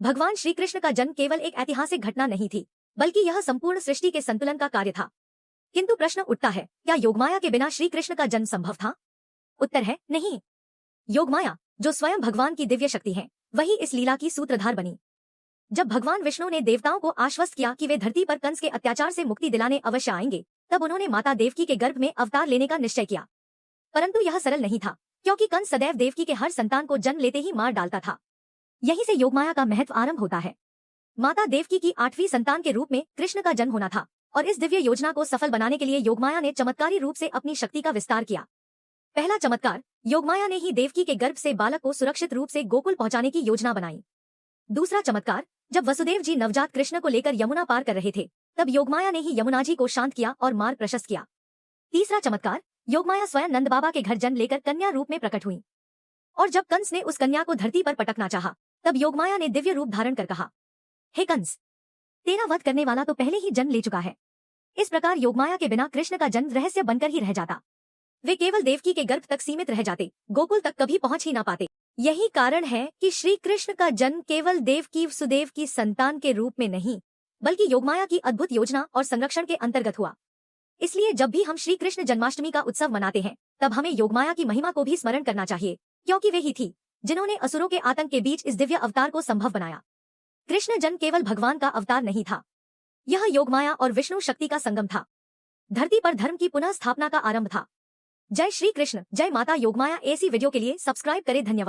भगवान श्री कृष्ण का जन्म केवल एक ऐतिहासिक घटना नहीं थी, बल्कि यह संपूर्ण सृष्टि के संतुलन का कार्य था। किंतु प्रश्न उठता है, क्या योगमाया के बिना श्री कृष्ण का जन्म संभव था? उत्तर है नहीं। योगमाया, जो स्वयं भगवान की दिव्य शक्ति है, वही इस लीला की सूत्रधार बनी। जब भगवान विष्णु ने देवताओं को आश्वस्त किया कि वे धरती पर कंस के अत्याचार से मुक्ति दिलाने अवश्य आएंगे, तब उन्होंने माता देवकी के गर्भ में अवतार लेने का निश्चय किया। परंतु यह सरल नहीं था, क्योंकि कंस सदैव देवकी के हर संतान को जन्म लेते ही मार डालता था। यहीं से योगमाया का महत्व आरंभ होता है। माता देवकी की 8वीं संतान के रूप में कृष्ण का जन्म होना था, और इस दिव्य योजना को सफल बनाने के लिए योगमाया ने चमत्कारी रूप से अपनी शक्ति का विस्तार किया। पहला चमत्कार, योगमाया ने ही देवकी के गर्भ से बालक को सुरक्षित रूप से गोकुल पहुंचाने की योजना बनाई। दूसरा चमत्कार, जब वसुदेव जी नवजात कृष्ण को लेकर यमुना पार कर रहे थे, तब योगमाया ने ही यमुना जी को शांत किया और मार्ग प्रशस्त किया। तीसरा चमत्कार, योगमाया स्वयं नंद बाबा के घर जन्म लेकर कन्या रूप में प्रकट हुई, और जब कंस ने उस कन्या को धरती पर पटकना चाहा, तब योगमाया ने दिव्य रूप धारण कर कहा, हे कंस, तेरा वध करने वाला तो पहले ही जन्म ले चुका है। इस प्रकार योगमाया के बिना कृष्ण का जन्म रहस्य बनकर ही रह जाता। वे केवल देवकी के गर्भ तक सीमित रह जाते, गोकुल तक कभी पहुंच ही ना पाते। यही कारण है कि श्री कृष्ण का जन्म केवल देवकी वसुदेव की संतान के रूप में नहीं, बल्कि योगमाया की अद्भुत योजना और संरक्षण के अंतर्गत हुआ। इसलिए जब भी हम श्री कृष्ण जन्माष्टमी का उत्सव मनाते हैं, तब हमें योगमाया की महिमा को भी स्मरण करना चाहिए, क्योंकि वे ही थी जिन्होंने असुरों के आतंक के बीच इस दिव्य अवतार को संभव बनाया। कृष्ण जन्म केवल भगवान का अवतार नहीं था, यह योगमाया और विष्णु शक्ति का संगम था। धरती पर धर्म की पुनः स्थापना का आरंभ था। जय श्री कृष्ण, जय माता योगमाया। ऐसी वीडियो के लिए सब्सक्राइब करें। धन्यवाद।